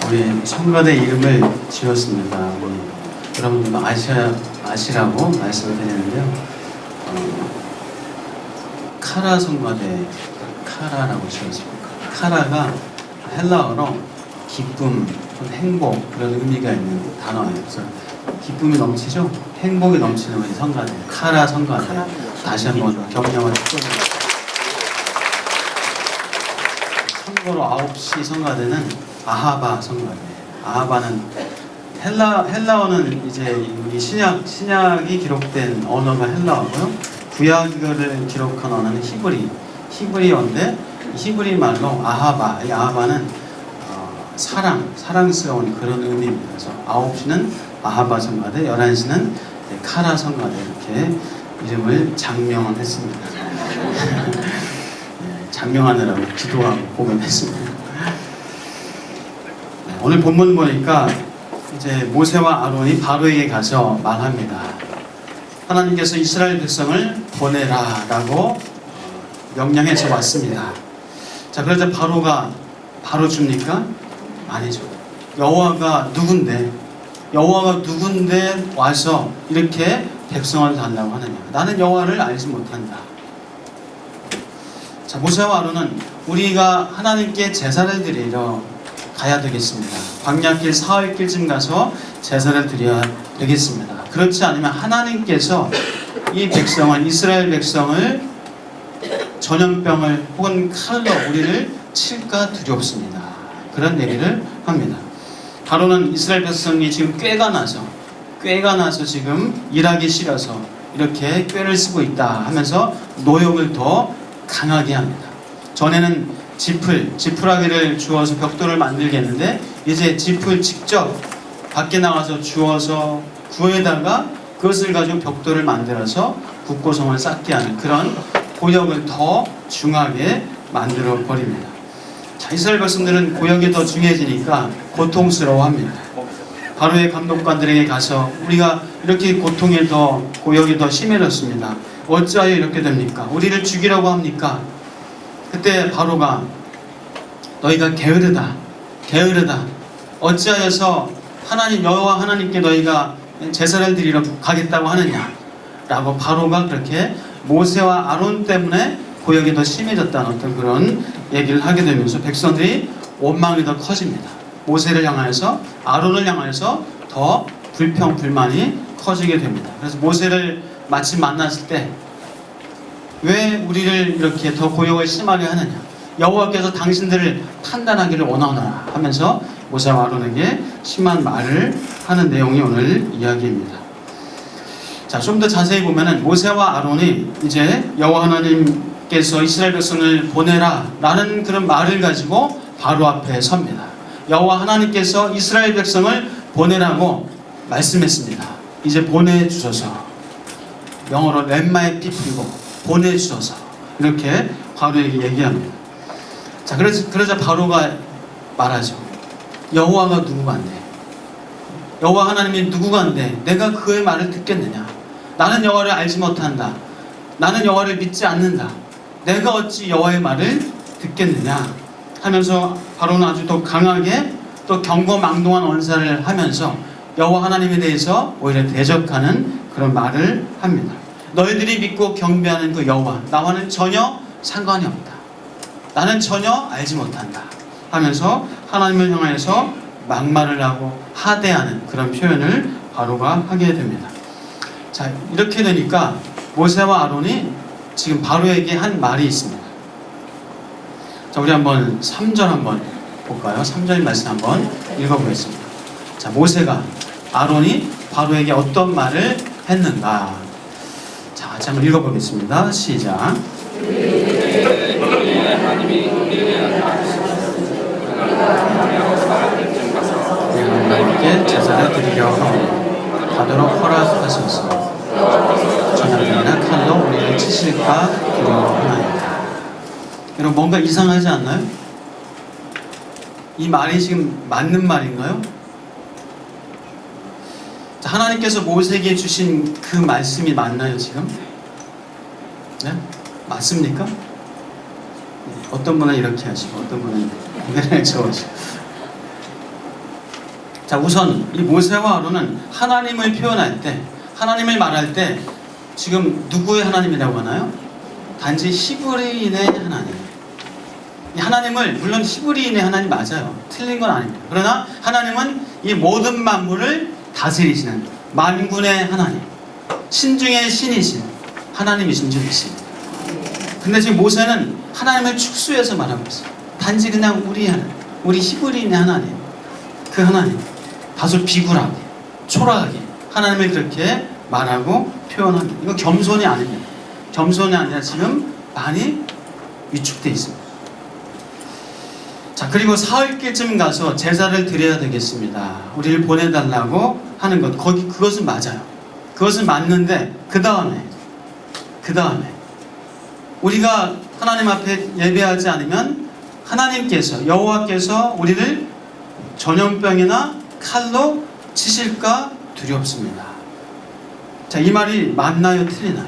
우리 성가대 이름을 지었습니다. 우리 여러분들도 아시라고 말씀을 드리는데요. 카라 성가대, 카라라고 지었습니다. 카라가 헬라어로 기쁨, 행복 그런 의미가 있는 단어예요. 그래서 기쁨이 넘치죠? 행복이 넘치는 우리 성가대, 카라 성가대. 다시 한번 격려를 해주세요. 참고로 9시 성가대는 아하바 성가대. 아하바는 헬라어는 이제 우리 신약이 기록된 언어가 헬라어고요. 구약을 기록한 언어는 히브리어인데 히브리 말로 아하바. 이 아하바는 사랑스러운 그런 의미입니다. 그래서 9시는 아하바 성가대, 11시는 카라 성가대 이렇게 이름을 장명을 했습니다. 장명하느라고 기도하고 공연했습니다. 오늘 본문 보니까 이제 모세와 아론이 바로에게 가서 말합니다. 하나님께서 이스라엘 백성을 보내라 라고 명령해서 왔습니다. 자, 그러자 바로가 바로 줍니까? 아니죠. 여호와가 누군데 와서 이렇게 백성을 달라고 하느냐. 나는 여호와를 알지 못한다. 자, 모세와 아론은 우리가 하나님께 제사를 드리러 가야 되겠습니다. 광야길 사흘길쯤 가서 제사를 드려야 되겠습니다. 그렇지 않으면 하나님께서 이 백성을, 이스라엘 백성을 전염병을 혹은 칼로 우리를 칠까 두렵습니다. 그런 얘기를 합니다. 바로는 이스라엘 백성이 지금 꾀가 나서 지금 일하기 싫어서 이렇게 꾀를 쓰고 있다 하면서 노역을 더 강하게 합니다. 전에는 지푸라기를 주워서 벽돌을 만들겠는데 이제 지푸를 직접 밖에 나가서 주워서 구에다가 그것을 가지고 벽돌을 만들어서 국고성을 쌓게 하는 그런 고역을 더 중하게 만들어 버립니다. 자, 이스라엘 백성들은 고역이 더 중해지니까 고통스러워합니다. 바로의 감독관들에게 가서 우리가 이렇게 고통이 더 고역이 더 심해졌습니다. 어찌하여 이렇게 됩니까? 우리를 죽이라고 합니까? 그때 바로가 너희가 게으르다. 어찌하여서 여호와 하나님께 너희가 제사를 드리러 가겠다고 하느냐? 라고 바로가 그렇게 모세와 아론 때문에 고역이 더 심해졌다는 어떤 그런 얘기를 하게 되면서 백성들이 원망이 더 커집니다. 모세를 향하여서 아론을 향하여서 더 불평불만이 커지게 됩니다. 그래서 모세를 마침 만났을 때 왜 우리를 이렇게 더 고역을 심하게 하느냐? 여호와께서 당신들을 판단하기를 원하노라 하면서 모세와 아론에게 심한 말을 하는 내용이 오늘 이야기입니다. 자, 좀 더 자세히 보면은 모세와 아론이 이제 여호와 하나님께서 이스라엘 백성을 보내라 라는 그런 말을 가지고 바로 앞에 섭니다. 여호와 하나님께서 이스라엘 백성을 보내라고 말씀했습니다. 이제 보내주소서. 영어로 let my people go. 보내주소서. 이렇게 바로에게 얘기합니다. 자, 그러자 바로가 말하죠. 여호와가 누구간데? 여호와 하나님이 누구간데 내가 그의 말을 듣겠느냐? 나는 여호와를 알지 못한다. 나는 여호와를 믿지 않는다. 내가 어찌 여호와의 말을 듣겠느냐? 하면서 바로는 아주 더 강하게 또 경거망동한 언사를 하면서 여호와 하나님에 대해서 오히려 대적하는 그런 말을 합니다. 너희들이 믿고 경배하는 그 여호와 나와는 전혀 상관이 없다. 나는 전혀 알지 못한다 하면서 하나님을 향해서 막말을 하고 하대하는 그런 표현을 바로가 하게 됩니다. 자, 이렇게 되니까 모세와 아론이 지금 바로에게 한 말이 있습니다. 자, 우리 한번 3절 한번 볼까요? 3절 말씀 한번 읽어보겠습니다. 자, 모세가 아론이 바로에게 어떤 말을 했는가? 자, 같이 한번 읽어보겠습니다. 시작. 하나님께 제사를 드리려 하오니 가도록 허락하소서. 전염병이나 칼로 우리를 치실까 두려워하나이다. 여러분, 뭔가 이상하지 않나요? 이 말이 지금 맞는 말인가요? 자, 하나님께서 모세에게 주신 그 말씀이 맞나요, 지금? 네? 맞습니까? 어떤 분은 이렇게 하시고, 어떤 분은 고개를 저으시고. 자, 우선 이 모세와 아론은 하나님을 표현할 때, 하나님을 말할 때 지금 누구의 하나님이라고 하나요? 단지 히브리인의 하나님. 이 하나님을, 물론 히브리인의 하나님 맞아요. 틀린 건 아닙니다. 그러나 하나님은 이 모든 만물을 다스리시는 만군의 하나님, 신중의 신이신 하나님이신 줄 믿습니다. 근데 지금 모세는 하나님을 축소해서 말하고 있어요. 단지 그냥 우리 히브리인의 하나님, 그 하나님, 다소 비굴하게, 초라하게 하나님을 그렇게 말하고 표현합니다. 이거 겸손이 아닙니다. 겸손이 아니라 지금 많이 위축되어 있습니다. 자, 그리고 사흘길쯤 가서 제사를 드려야 되겠습니다. 우리를 보내달라고 하는 것, 그것은 맞아요. 그것은 맞는데 그 다음에 우리가 하나님 앞에 예배하지 않으면 하나님께서, 여호와께서 우리를 전염병이나 칼로 치실까 두렵습니다. 자, 이 말이 맞나요? 틀리나요?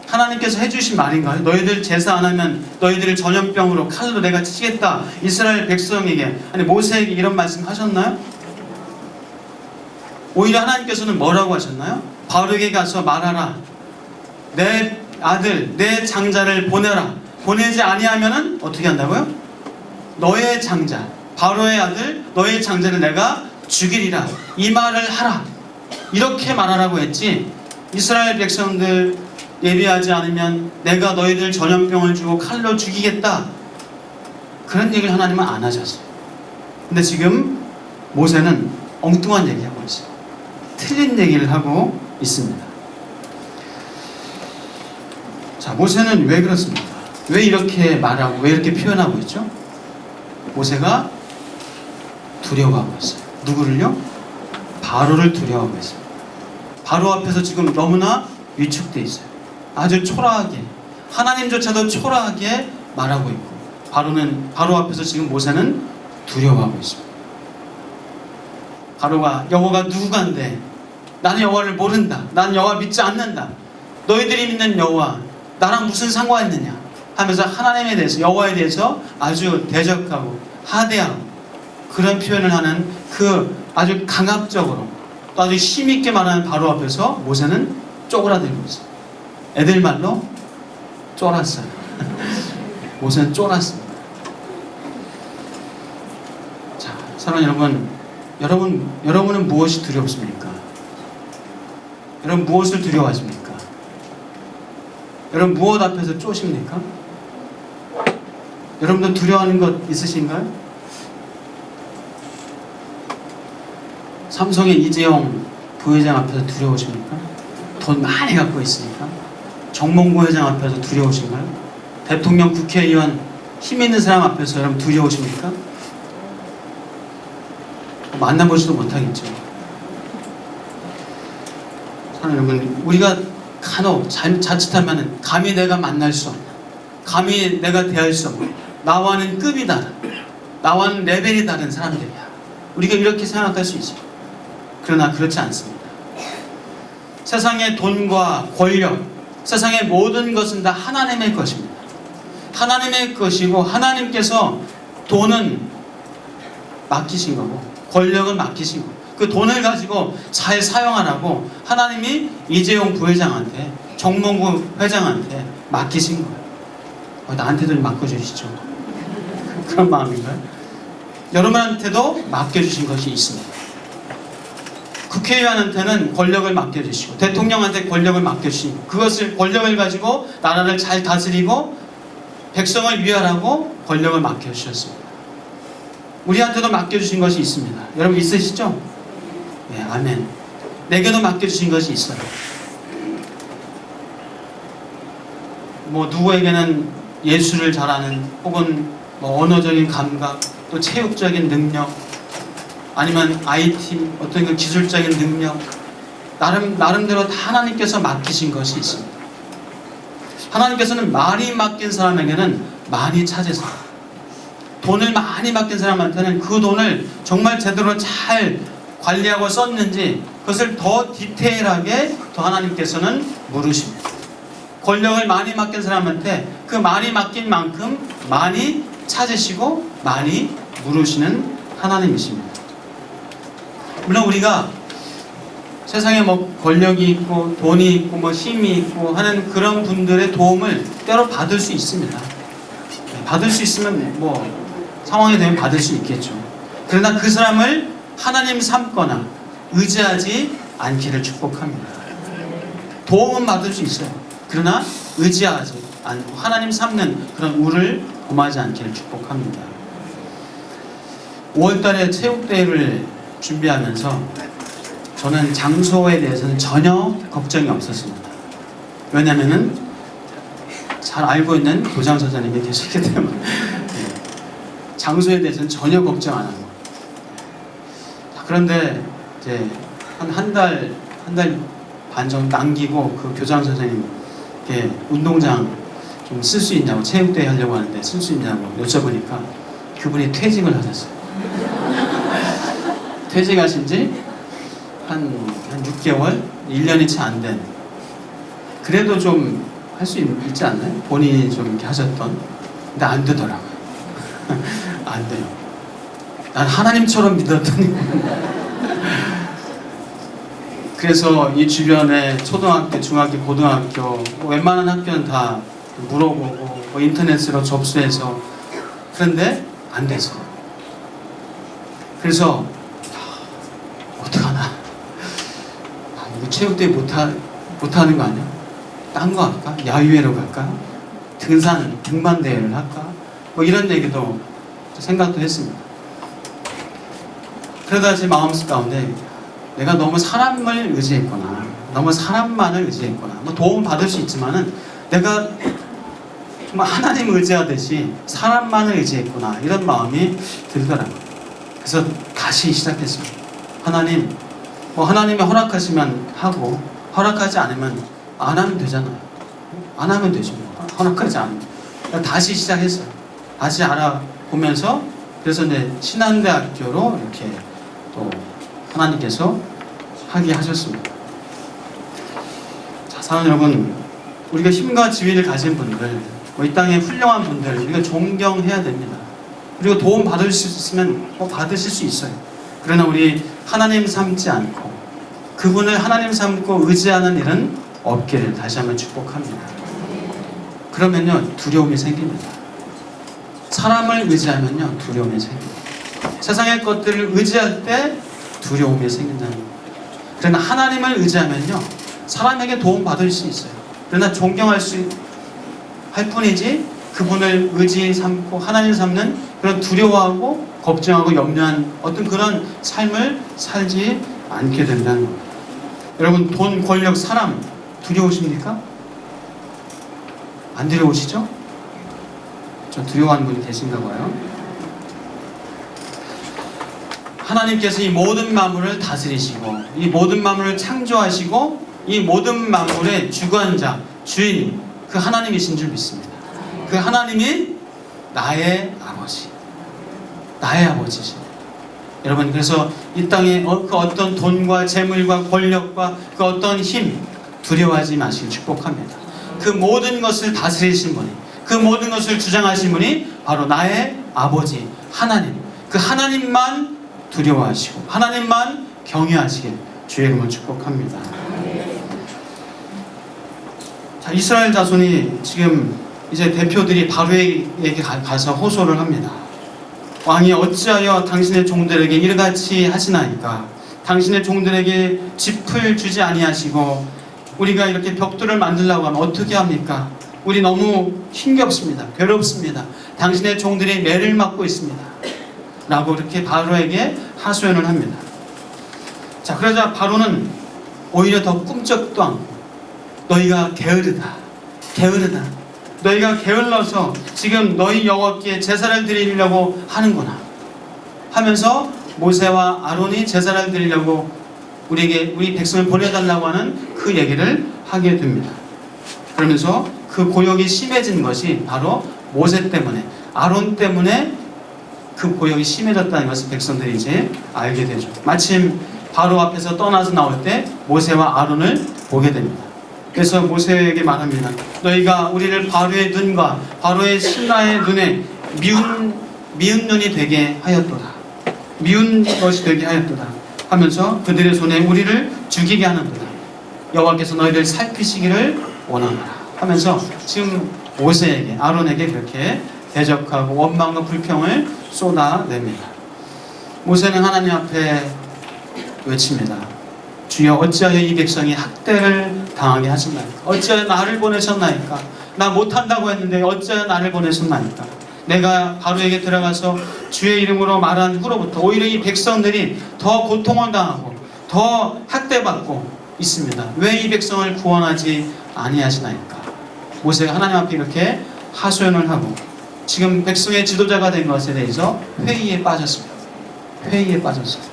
하나님께서 해주신 말인가요? 너희들 제사 안 하면 너희들을 전염병으로 칼로 내가 치겠다. 이스라엘 백성에게, 아니 모세에게 이런 말씀 하셨나요? 오히려 하나님께서는 뭐라고 하셨나요? 바로에게 가서 말하라. 내 아들, 내 장자를 보내라. 보내지 아니하면은 어떻게 한다고요? 너의 장자, 바로의 아들, 너의 장자를 내가 죽이리라. 이 말을 하라. 이렇게 말하라고 했지. 이스라엘 백성들 예비하지 않으면 내가 너희들 전염병을 주고 칼로 죽이겠다. 그런 얘기를 하나님은 안 하셨어요. 근데 지금 모세는 엉뚱한 얘기하고 있어요. 틀린 얘기를 하고 있습니다. 자, 모세는 왜 그렇습니까? 왜 이렇게 말하고, 왜 이렇게 표현하고 있죠? 모세가 두려워하고 있어요. 누구를요? 바로를 두려워하고 있어요. 바로 앞에서 지금 너무나 위축되어 있어요. 아주 초라하게, 하나님조차도 초라하게 말하고 있고, 바로 앞에서 지금 모세는 두려워하고 있습니다. 바로가 여호와가 누구간데? 나는 여호와를 모른다. 나는 여호와 믿지 않는다. 너희들이 믿는 여호와 나랑 무슨 상관이 있느냐 하면서 하나님에 대해서, 여호와에 대해서 아주 대적하고 하대하고 그런 표현을 하는 그 아주 강압적으로 또 아주 힘있게 말하는 바로 앞에서 모세는 쪼그라들고 있어요. 애들 말로 쫄았어요. 모세는 쫄았습니다. 자, 사랑하는 여러분은 무엇이 두렵습니까? 여러분 무엇을 두려워하십니까? 여러분 무엇 앞에서 쪼십니까? 여러분도 두려워하는 것 있으신가요? 삼성의 이재용 부회장 앞에서 두려우십니까? 돈 많이 갖고 있으니까? 정몽구 회장 앞에서 두려우신가요? 대통령, 국회의원, 힘 있는 사람 앞에서 여러분 두려우십니까? 만나보지도 못하겠죠. 여러분, 우리가 간혹 자칫하면 감히 내가 만날 수 없는, 감히 내가 대할 수 없는, 나와는 급이 다른, 나와는 레벨이 다른 사람들이야. 우리가 이렇게 생각할 수 있어요. 그러나 그렇지 않습니다. 세상의 돈과 권력, 세상의 모든 것은 다 하나님의 것입니다. 하나님의 것이고 하나님께서 돈은 맡기신 거고 권력은 맡기신 거고 그 돈을 가지고 잘 사용하라고 하나님이 이재용 부회장한테, 정몽구 회장한테 맡기신 거예요. 나한테도 맡겨주시죠. 그런 마음인가요? 여러분한테도 맡겨주신 것이 있습니다. 국회의원한테는 권력을 맡겨주시고 대통령한테 권력을 맡겨주시고 그것을, 권력을 가지고 나라를 잘 다스리고 백성을 위하라고 권력을 맡겨주셨습니다. 우리한테도 맡겨주신 것이 있습니다. 여러분 있으시죠? 네, 아멘. 내게도 맡겨주신 것이 있어요. 누구에게는 예술을 잘하는, 혹은 언어적인 감각, 또 체육적인 능력, 아니면 IT, 어떤 그 기술적인 능력, 나름대로 다 하나님께서 맡기신 것이 있습니다. 하나님께서는 많이 맡긴 사람에게는 많이 찾으세요. 돈을 많이 맡긴 사람한테는 그 돈을 정말 제대로 잘 관리하고 썼는지 그것을 더 디테일하게 더 하나님께서는 물으십니다. 권력을 많이 맡긴 사람한테 그 많이 맡긴 만큼 많이 찾으시고 많이 물으시는 하나님이십니다. 물론 우리가 세상에 뭐 권력이 있고 돈이 있고 뭐 힘이 있고 하는 그런 분들의 도움을 때로 받을 수 있습니다. 받을 수 있으면 뭐 상황이 되면 받을 수 있겠죠. 그러나 그 사람을 하나님 삼거나 의지하지 않기를 축복합니다. 도움은 받을 수 있어요. 그러나 의지하지 않고 하나님 삼는 그런 우를 범하지 않기를 축복합니다. 5월달에 체육대회를 준비하면서 저는 장소에 대해서는 전혀 걱정이 없었습니다. 왜냐하면 잘 알고 있는 교장선생님이 계셨기 때문에 장소에 대해서는 전혀 걱정 안 합니다. 그런데 이제 한 달 반 정도 남기고 그 교장선생님께 운동장 좀 쓸 수 있냐고, 체육대회 하려고 하는데 쓸 수 있냐고 여쭤보니까 그분이 퇴직을 하셨어요. 퇴직하신 지 한 6개월? 1년이 채 안 된. 그래도 좀 할 수 있지 않나요? 본인이 좀 이렇게 하셨던. 근데 안 되더라고요. 안 돼요. 난 하나님처럼 믿었더니. 그래서 이 주변에 초등학교, 중학교, 고등학교, 뭐 웬만한 학교는 다 물어보고 뭐 인터넷으로 접수해서, 그런데 안 돼서. 그래서 어떡하나, 이거 체육대회 못하는 거 아니야? 딴 거 할까? 야유회로 갈까? 등반대회를 할까? 뭐 이런 얘기도 생각도 했습니다. 그러다 제 마음속 가운데 내가 너무 사람을 의지했거나, 너무 사람만을 의지했거나, 뭐 도움 받을 수 있지만은 내가 정말 하나님 의지하듯이 사람만을 의지했구나, 이런 마음이 들더라고요. 그래서 다시 시작했습니다. 하나님, 뭐 하나님이 허락하시면 하고, 허락하지 않으면 안 하면 되잖아요. 안 하면 되죠. 허락하지 않으면. 다시 시작했어요. 다시 알아보면서, 그래서 이제 신한대학교로 이렇게 또 하나님께서 하게 하셨습니다. 자, 사랑하는 여러분, 우리가 힘과 지위를 가진 분들, 이 땅의 훌륭한 분들, 우리가 존경해야 됩니다. 그리고 도움 받을 수 있으면 받으실 수 있어요. 그러나 우리 하나님 삼지 않고 그분을 하나님 삼고 의지하는 일은 없기를 다시 한번 축복합니다. 그러면요, 두려움이 생깁니다. 사람을 의지하면요, 두려움이 생깁니다. 세상의 것들을 의지할 때 두려움이 생긴다는 겁니다. 그러나 하나님을 의지하면요, 사람에게 도움 받을 수 있어요. 그러나 존경할 뿐이지 그분을 의지 삼고 하나님 삼는 그런 두려워하고 걱정하고 염려한 어떤 그런 삶을 살지 않게 된다는 겁니다. 여러분, 돈, 권력, 사람 두려우십니까? 안 두려우시죠? 좀 두려워하는 분이 계신가 봐요. 하나님께서 이 모든 만물을 다스리시고, 이 모든 만물을 창조하시고, 이 모든 만물의 주관자, 주인, 그 하나님이신 줄 믿습니다. 그 하나님이 나의 아버지, 나의 아버지십니다. 여러분, 그래서 이 땅에 그 어떤 돈과 재물과 권력과 그 어떤 힘 두려워하지 마시길 축복합니다. 그 모든 것을 다스리신 분이, 그 모든 것을 주장하신 분이 바로 나의 아버지 하나님, 그 하나님만 두려워하시고 하나님만 경외하시길 주의 이름으로 축복합니다. 자, 이스라엘 자손이 지금 이제 대표들이 바로에게 가서 호소를 합니다. 왕이 어찌하여 당신의 종들에게 이같이 하시나이까? 당신의 종들에게 짚을 주지 아니하시고 우리가 이렇게 벽돌을 만들려고 하면 어떻게 합니까? 우리 너무 힘겹습니다. 괴롭습니다. 당신의 종들이 매를 맞고 있습니다. 라고 이렇게 바로에게 하소연을 합니다. 자, 그러자 바로는 오히려 더 꿈쩍도 않고 너희가 게으르다. 너희가 게을러서 지금 너희 여호와께 제사를 드리려고 하는구나 하면서 모세와 아론이 제사를 드리려고 우리 백성을 보내달라고 하는 그 얘기를 하게 됩니다. 그러면서 그 고역이 심해진 것이 바로 모세 때문에, 아론 때문에 그 고역이 심해졌다는 것을 백성들이 이제 알게 되죠. 마침 바로 앞에서 떠나서 나올 때 모세와 아론을 보게 됩니다. 그래서 모세에게 말합니다. 너희가 우리를 바로의 눈과 바로의 신하의 눈에 미운 눈이 되게 하였도다. 미운 것이 되게 하였도다. 하면서 그들의 손에 우리를 죽이게 하는도다. 여호와께서 너희를 살피시기를 원하노라 하면서 지금 모세에게, 아론에게 그렇게 대적하고 원망과 불평을 쏟아냅니다. 모세는 하나님 앞에 외칩니다. 주여, 어찌하여 이 백성이 학대를 당하게 하셨나이까? 어찌하여 나를 보내셨나이까? 나 못한다고 했는데 어찌하여 나를 보내셨나이까? 내가 바로에게 들어가서 주의 이름으로 말한 후로부터 오히려 이 백성들이 더 고통을 당하고 더 학대받고 있습니다. 왜 이 백성을 구원하지 아니하시나이까? 모세가 하나님 앞에 이렇게 하소연을 하고 지금 백성의 지도자가 된 것에 대해서 회의에 빠졌습니다. 회의에 빠졌어요.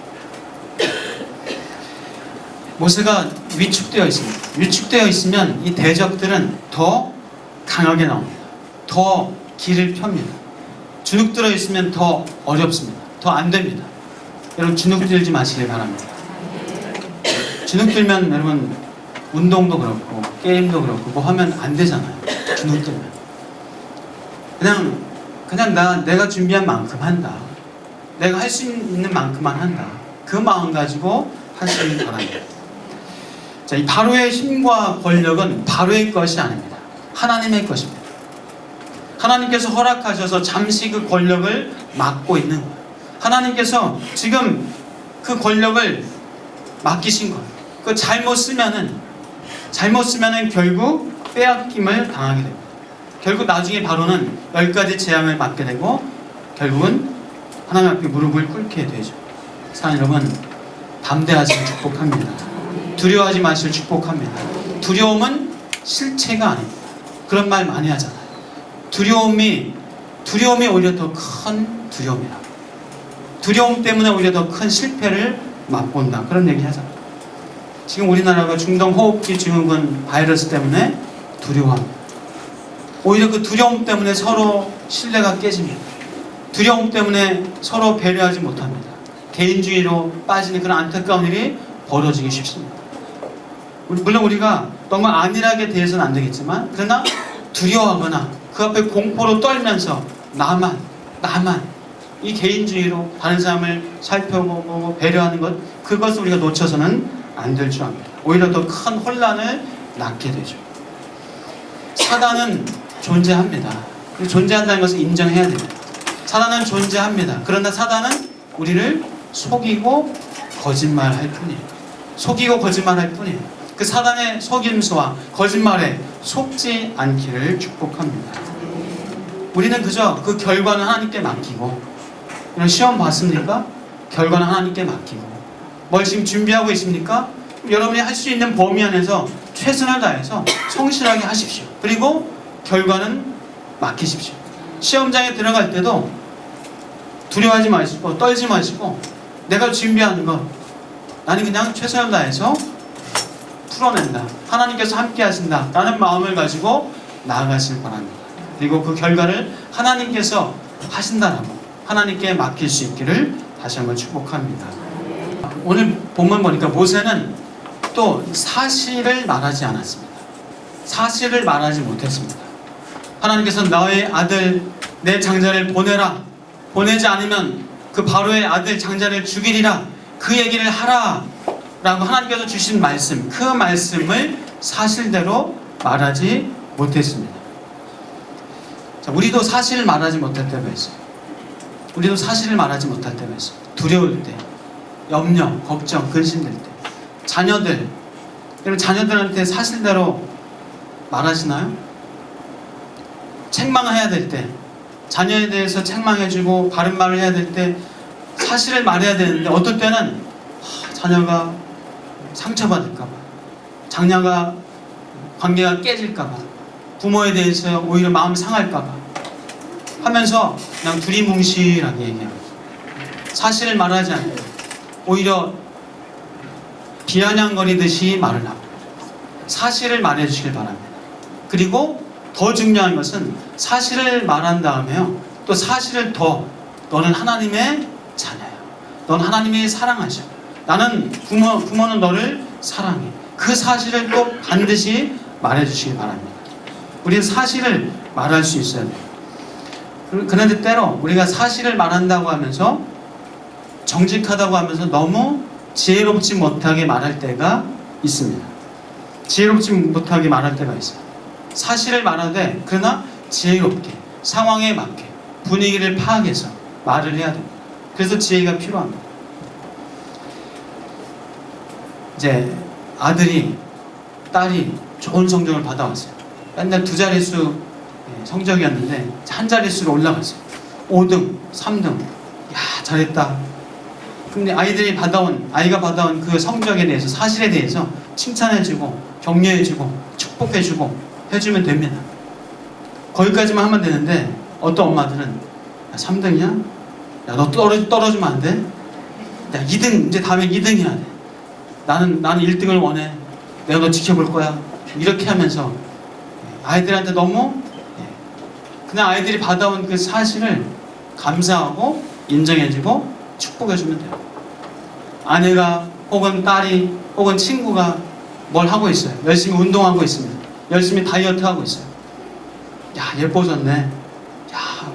모세가 위축되어 있습니다. 위축되어 있으면 이 대적들은 더 강하게 나옵니다. 더 길을 펴니다. 주눅 들어 있으면 더 어렵습니다. 더 안 됩니다. 여러분, 주눅 들지 마시길 바랍니다. 주눅 들면 여러분 운동도 그렇고 게임도 그렇고 뭐 하면 안 되잖아요. 주눅 들면 그냥 내가 준비한 만큼 한다. 내가 할 수 있는 만큼만 한다. 그 마음 가지고 하시길 바랍니다. 자, 이 바로의 힘과 권력은 바로의 것이 아닙니다. 하나님의 것입니다. 하나님께서 허락하셔서 잠시 그 권력을 맡고 있는 거예요. 하나님께서 지금 그 권력을 맡기신 거예요. 그 잘못 쓰면은 결국 빼앗김을 당하게 됩니다. 결국 나중에 바로는 10가지 재앙을 맞게 되고 결국은 하나님 앞에 무릎을 꿇게 되죠. 사랑하는 여러분, 담대하시길 축복합니다. 두려워하지 마시길 축복합니다. 두려움은 실체가 아닙니다. 그런 말 많이 하잖아요. 두려움이 오히려 더 큰 두려움이라. 두려움 때문에 오히려 더 큰 실패를 맛본다. 그런 얘기 하잖아요. 지금 우리나라가 중동 호흡기 증후군 바이러스 때문에 두려워합니다. 오히려 그 두려움 때문에 서로 신뢰가 깨집니다. 두려움 때문에 서로 배려하지 못합니다. 개인주의로 빠지는 그런 안타까운 일이 벌어지기 쉽습니다. 물론 우리가 너무 안일하게 대해서는 안 되겠지만, 그러나 두려워하거나 그 앞에 공포로 떨면서 나만 이 개인주의로 다른 사람을 살펴보고 배려하는 것, 그것을 우리가 놓쳐서는 안 될 줄 압니다. 오히려 더 큰 혼란을 낳게 되죠. 사단은 존재합니다. 존재한다는 것을 인정해야 됩니다. 사단은 존재합니다. 그러나 사단은 우리를 속이고 거짓말할 뿐이에요. 속이고 거짓말할 뿐이에요. 그 사단의 속임수와 거짓말에 속지 않기를 축복합니다. 우리는 그저 그 결과는 하나님께 맡기고, 이런 시험 봤습니까? 결과는 하나님께 맡기고, 뭘 지금 준비하고 있습니까? 여러분이 할 수 있는 범위 안에서 최선을 다해서 성실하게 하십시오. 그리고 결과는 맡기십시오. 시험장에 들어갈 때도 두려워하지 마시고 떨지 마시고, 내가 준비하는 것 나는 그냥 최선을 다해서 풀어낸다. 하나님께서 함께 하신다 라는 마음을 가지고 나아가실 바랍니다. 그리고 그 결과를 하나님께서 하신다라고 하나님께 맡길 수 있기를 다시 한번 축복합니다. 오늘 본문 보니까 모세는 또 사실을 말하지 않았습니다. 사실을 말하지 못했습니다. 하나님께서 너의 아들 내 장자를 보내라, 보내지 않으면 그 바로의 아들 장자를 죽이리라, 그 얘기를 하라 라고 하나님께서 주신 말씀, 그 말씀을 사실대로 말하지 못했습니다. 자, 우리도 사실을 말하지 못할 때가 있어요. 우리도 사실을 말하지 못할 때가 있어요. 두려울 때, 염려, 걱정, 근심될 때. 자녀들, 여러분 자녀들한테 사실대로 말하시나요? 책망해야 될 때, 자녀에 대해서 책망해주고 바른 말을 해야 될 때 사실을 말해야 되는데, 어떨 때는 자녀가 상처받을까봐, 장녀가 관계가 깨질까봐, 부모에 대해서 오히려 마음 상할까봐 하면서 그냥 두리뭉실하게 얘기합니다. 사실을 말하지 않고 오히려 비아냥거리듯이 말을 하고, 사실을 말해주시길 바랍니다. 그리고 더 중요한 것은 사실을 말한 다음에요, 또 사실을 더, 너는 하나님의 자녀야, 넌 하나님이 사랑하셔, 나는 부모는 너를 사랑해, 그 사실을 꼭 반드시 말해주시기 바랍니다. 우리는 사실을 말할 수 있어야 돼요. 그런데 때로 우리가 사실을 말한다고 하면서, 정직하다고 하면서 너무 지혜롭지 못하게 말할 때가 있습니다. 지혜롭지 못하게 말할 때가 있어요. 사실을 말하되 그러나 지혜롭게 상황에 맞게 분위기를 파악해서 말을 해야 됩니다. 그래서 지혜가 필요합니다. 이제 아들이 딸이 좋은 성적을 받아왔어요. 맨날 2자릿수 성적이었는데 한 자릿수로 올라갔어요. 5등, 3등. 야, 잘했다. 근데 아이가 받아온 그 성적에 대해서, 사실에 대해서 칭찬해주고 격려해주고 축복해주고 해주면 됩니다. 거기까지만 하면 되는데 어떤 엄마들은 야, 3등이야? 야, 너 떨어지면 안 돼? 야, 2등, 이제 다음에 2등 해야 돼. 나는 1등을 원해. 내가 너 지켜볼 거야. 이렇게 하면서 아이들한테 너무 그냥 아이들이 받아온 그 사실을 감사하고 인정해주고 축복해주면 돼요. 아내가 혹은 딸이 혹은 친구가 뭘 하고 있어요. 열심히 운동하고 있습니다. 열심히 다이어트 하고 있어요. 야, 예뻐졌네. 야,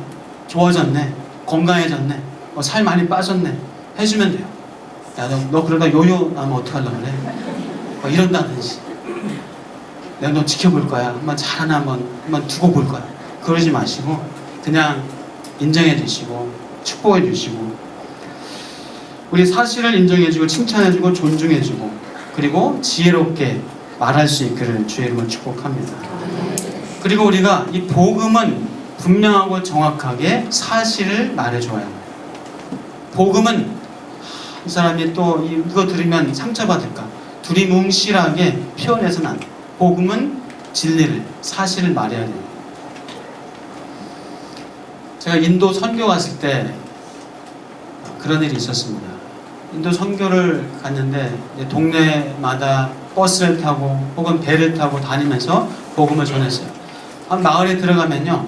좋아졌네. 건강해졌네. 살 많이 빠졌네. 해주면 돼요. 야, 너 그러다 요요 나면 어떡하려고 그래? 이런다든지. 내가 너 지켜볼 거야. 한번 잘하나 한번 두고 볼 거야. 그러지 마시고 그냥 인정해 주시고 축복해 주시고 우리 사실을 인정해 주고 칭찬해 주고 존중해 주고 그리고 지혜롭게 말할 수 있기를 주의 이름으로 축복합니다. 그리고 우리가 이 복음은 분명하고 정확하게 사실을 말해줘야 해요. 복음은 이 사람이 또 이거 들으면 상처받을까 두리뭉실하게 표현해서는 안 돼요. 복음은 진리를, 사실을 말해야 돼요. 제가 인도 선교 갔을 때 그런 일이 있었습니다. 인도 선교를 갔는데 동네마다 버스를 타고 혹은 배를 타고 다니면서 복음을 전했어요. 한 마을에 들어가면요,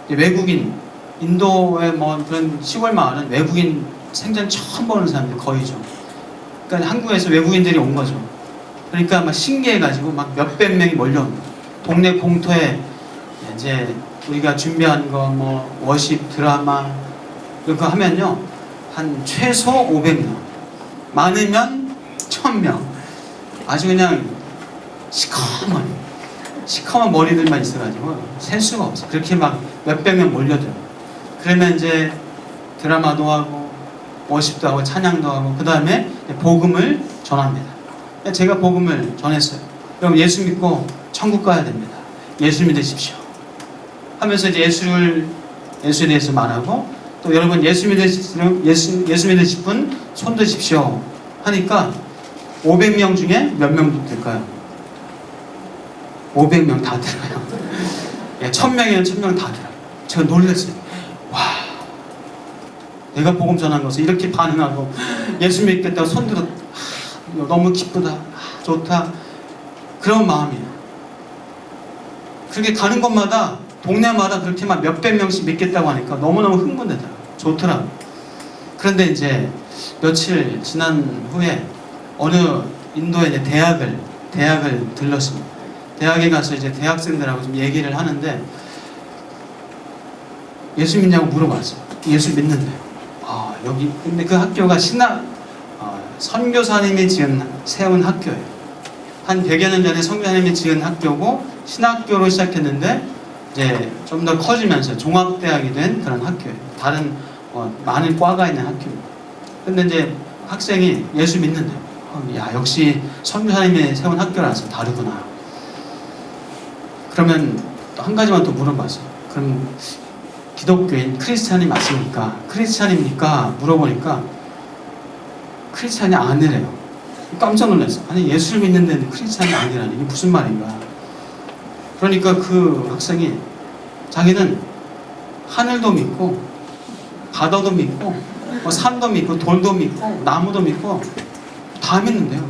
외국인, 인도의 뭐 그런 시골 마을은 외국인 생전 처음 보는 사람들 거의죠. 그러니까 한국에서 외국인들이 온 거죠. 그러니까 막 신기해가지고 막 몇백 명이 몰려옵니다. 동네 공터에 이제 우리가 준비한 거 뭐 워십 드라마 이거 하면요 한 최소 500명, 많으면 1000명. 아주 그냥 시커먼 머리들만 있어가지고 셀 수가 없어. 그렇게 막 몇백 명 몰려들어. 그러면 이제 드라마도 하고 워십도 하고 찬양도 하고 그 다음에 복음을 전합니다. 제가 복음을 전했어요. 여러분 예수 믿고 천국 가야 됩니다. 예수 믿으십시오. 하면서 이제 예수에 대해서 말하고 또 여러분 예수 믿으실 분 손 드십시오 하니까 500명 중에 몇 명 들까요? 500명 다 들어요. 1000명이면 1000명 다 들어요. 제가 놀랐어요. 와, 내가 복음 전한 것을 이렇게 반응하고 예수 믿겠다고 손 들어 너무 기쁘다, 좋다, 그런 마음이에요. 그렇게 가는 곳마다 동네마다 그렇게 막 몇백 명씩 믿겠다고 하니까 너무너무 흥분되더라고요. 좋더라고요. 그런데 이제 며칠 지난 후에 어느 인도의 이제 대학을 들렀습니다. 대학에 가서 이제 대학생들하고 좀 얘기를 하는데 예수 믿냐고 물어봤어요. 예수 믿는데요. 여기 근데 그 학교가 선교사님이 세운 학교예요. 한 100여 년 전에 선교사님이 지은 학교고 신학교로 시작했는데 이제 좀 더 커지면서 종합대학이 된 그런 학교예요. 다른 많은 과가 있는 학교입니다. 근데 이제 학생이 예수 믿는데요. 야, 역시 선교사님이 세운 학교라서 다르구나. 그러면 또 한 가지만 더 물어봤어요. 그럼 기독교인 크리스찬이 맞습니까? 크리스찬입니까? 물어보니까 크리스찬이 아니래요. 깜짝 놀랐어요. 아니 예수를 믿는 데는 크리스찬이 아니라니 이게 무슨 말인가. 그러니까 그 학생이 자기는 하늘도 믿고 바다도 믿고 산도 믿고 돌도 믿고 나무도 믿고 다 믿는데요.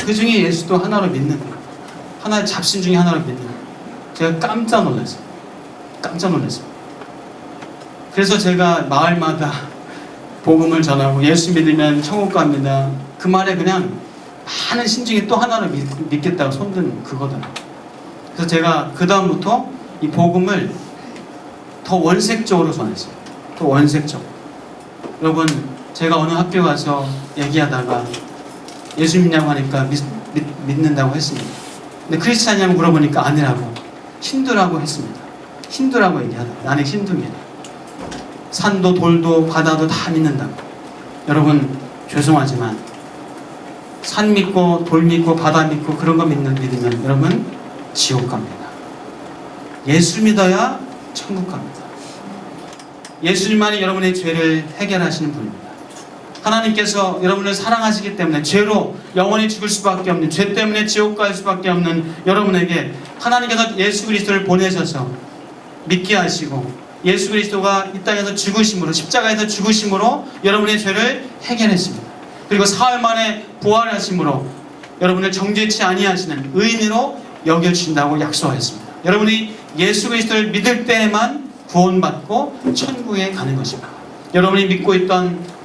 그 중에 예수도 하나로 믿는 거예요. 하나의 잡신 중에 하나로 믿는 거예요. 제가 깜짝 놀랐어요. 깜짝 놀랐어요. 그래서 제가 마을마다 복음을 전하고 예수 믿으면 천국 갑니다. 그 말에 그냥 많은 신중히 또 하나를 믿겠다고 손든 그거더라고요. 그래서 제가 그 다음부터 이 복음을 더 원색적으로 전했어요. 더 원색적으로. 여러분 제가 어느 학교 가서 얘기하다가 예수 믿냐고 하니까 믿는다고 했습니다. 근데 크리스찬이냐고 물어보니까 아니라고, 힌두라고 했습니다. 힌두라고 얘기하다. 나는 힌두입니다. 산도 돌도 바다도 다 믿는다고. 여러분 죄송하지만 산 믿고 돌 믿고 바다 믿고 그런 거 믿으면 여러분 지옥 갑니다. 예수 믿어야 천국 갑니다. 예수님만이 여러분의 죄를 해결하시는 분입니다. 하나님께서 여러분을 사랑하시기 때문에 죄로 영원히 죽을 수밖에 없는, 죄 때문에 지옥 갈 수밖에 없는 여러분에게 하나님께서 예수 그리스도를 보내셔서 믿게 하시고, 예수 그리스도가 이 땅에서 죽으심으로, 십자가에서 죽으심으로 여러분의 죄를 해결했습니다. 그리고 사흘 만에 부활하심으로 여러분을 정죄치 아니하시는 의인으로 여겨주신다고 약속하였습니다. 여러분이 예수 그리스도를 믿을 때에만 구원받고 천국에 가는 것입니다. 여러분이 믿고 있던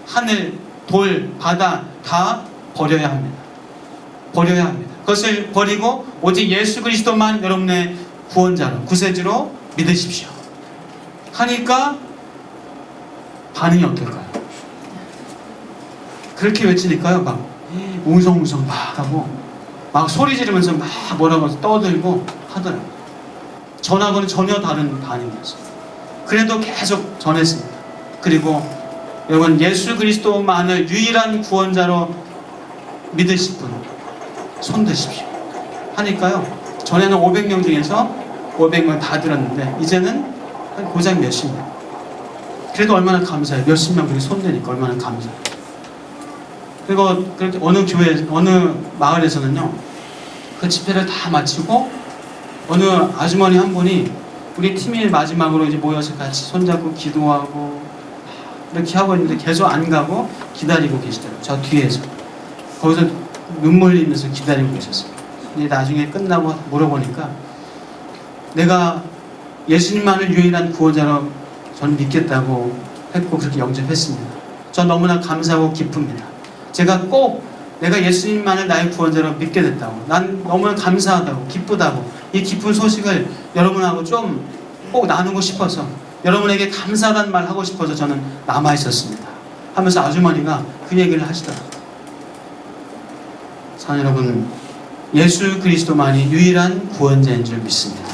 하늘, 돌, 바다 다 버려야 합니다. 버려야 합니다. 그것을 버리고 오직 예수 그리스도만 여러분의 구원자로, 구세주로 믿으십시오. 하니까 반응이 어떨까요? 그렇게 외치니까요, 막 웅성웅성 막 하고 막 소리 지르면서 막 뭐라고 떠들고 하더라고요. 전하고는 전혀 다른 반응이었어요. 그래도 계속 전했습니다. 그리고 여러분 예수 그리스도만을 유일한 구원자로 믿으실 분 손 드십시오. 하니까요, 전에는 500명 중에서 500명 다 들었는데 이제는 한 고작 몇십 명. 그래도 얼마나 감사해요. 몇십 명 그렇게 손대니까 얼마나 감사해요. 그리고 그렇게 어느 교회, 어느 마을에서는요, 그 집회를 다 마치고 어느 아주머니 한 분이 우리 팀이 마지막으로 이제 모여서 같이 손잡고 기도하고 이렇게 하고 있는데 계속 안 가고 기다리고 계시더라고요. 저 뒤에서. 거기서 눈물 흘리면서 기다리고 계셨어요. 근데 나중에 끝나고 물어보니까 내가 예수님만을 유일한 구원자로 저는 믿겠다고 했고 그렇게 영접했습니다. 전 너무나 감사하고 기쁩니다. 제가 꼭 내가 예수님만을 나의 구원자로 믿게 됐다고, 난 너무나 감사하다고 기쁘다고, 이 기쁜 소식을 여러분하고 좀 꼭 나누고 싶어서, 여러분에게 감사하다는 말 하고 싶어서 저는 남아있었습니다 하면서 아주머니가 그 얘기를 하시더라고요. 사랑 여러분, 예수 그리스도만이 유일한 구원자인 줄 믿습니다.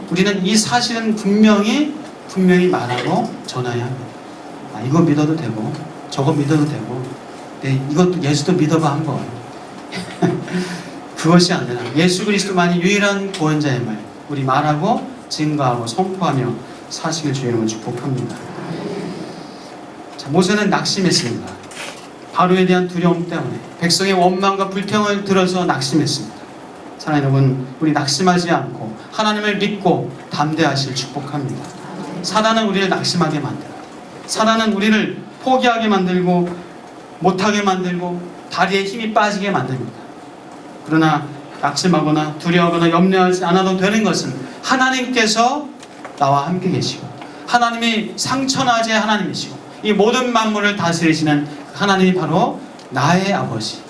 우리는 이 사실은 분명히 말하고 전해야 합니다. 이거 믿어도 되고 저거 믿어도 되고, 이것도 예수도 믿어봐 한번. 그것이 아니라 예수 그리스도만이 유일한 구원자임을 우리 말하고 증거하고 선포하며 사시길 주의 이름으로 축복합니다. 자, 모세는 낙심했습니다. 바로에 대한 두려움 때문에, 백성의 원망과 불평을 들어서 낙심했습니다. 사랑하는 여러분, 우리 낙심하지 않고 하나님을 믿고 담대하실 축복합니다. 사단은 우리를 낙심하게 만들어요. 사단은 우리를 포기하게 만들고 못하게 만들고 다리에 힘이 빠지게 만듭니다. 그러나 낙심하거나 두려워하거나 염려하지 않아도 되는 것은 하나님께서 나와 함께 계시고, 하나님이 상천하제 하나님이시고, 이 모든 만물을 다스리시는 하나님이 바로 나의 아버지,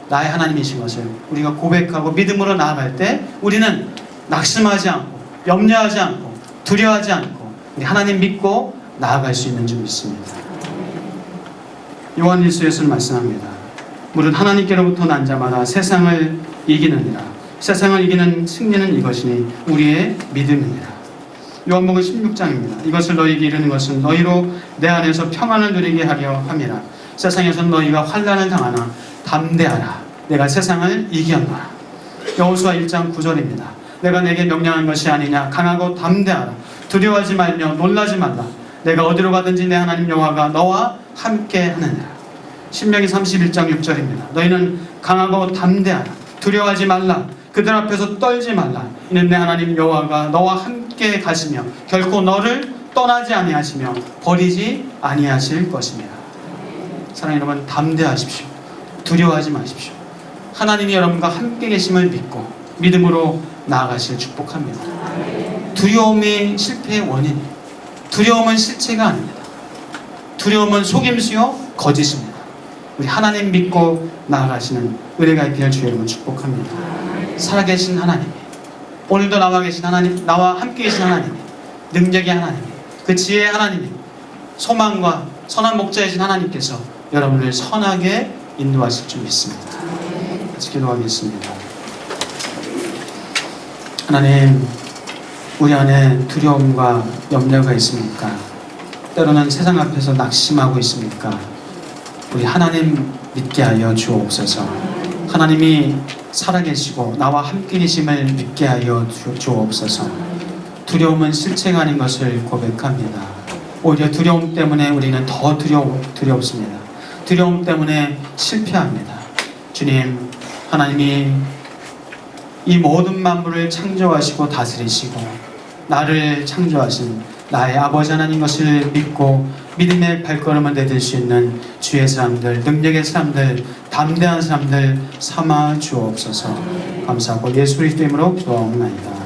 나의 하나님이신 것을 우리가 고백하고 믿음으로 나아갈 때 우리는 낙심하지 않고 염려하지 않고 두려워하지 않고 우리 하나님 믿고 나아갈 수 있는 줄 믿습니다. 요한일서에서는 말씀합니다. 무릇 하나님께로부터 난 자마다 세상을 이기느니라. 세상을 이기는 승리는 이것이니 우리의 믿음이니라. 요한복음 16장입니다. 이것을 너희에게 이르는 것은 너희로 내 안에서 평안을 누리게 하려 함이라. 세상에서는 너희가 환난을 당하나 담대하라. 내가 세상을 이겼노라. 여호수아 1장 9절입니다. 내가 내게 명령한 것이 아니냐. 강하고 담대하라. 두려워하지 말며 놀라지 말라. 내가 어디로 가든지 내 하나님 여호와가 너와 함께 하느니라. 신명기 31장 6절입니다. 너희는 강하고 담대하라. 두려워하지 말라. 그들 앞에서 떨지 말라. 이는 내 하나님 여호와가 너와 함께 가시며 결코 너를 떠나지 아니하시며 버리지 아니하실 것입니다. 사랑하는 여러분, 담대하십시오. 두려워하지 마십시오. 하나님이 여러분과 함께 계심을 믿고 믿음으로 나아가실 축복합니다. 두려움이 실패의 원인이에요. 두려움은 실체가 아닙니다. 두려움은 속임수요 거짓입니다. 우리 하나님 믿고 나아가시는 은혜가 있기를 주의 이름으로 축복합니다. 살아계신 하나님, 오늘도 나와 계신 하나님, 나와 함께 계신 하나님, 능력의 하나님, 그 지혜의 하나님, 소망과 선한 목자이신 하나님께서 여러분을 선하게 인도하실 줄 믿습니다. 같이 기도하겠습니다. 하나님, 우리 안에 두려움과 염려가 있습니까? 때로는 세상 앞에서 낙심하고 있습니까? 우리 하나님 믿게 하여 주옵소서. 하나님이 살아계시고 나와 함께 계심을 믿게 하여 주옵소서. 두려움은 실체가 아닌 것을 고백합니다. 오히려 두려움 때문에 우리는 더 두렵습니다. 두려움 때문에 실패합니다. 주님, 하나님이 이 모든 만물을 창조하시고 다스리시고 나를 창조하신 나의 아버지 하나님 것을 믿고 믿음의 발걸음을 내딜 수 있는 주의 사람들, 능력의 사람들, 담대한 사람들 삼아 주옵소서. 감사하고 예수 그리스도 이름으로 기도하옵나이다.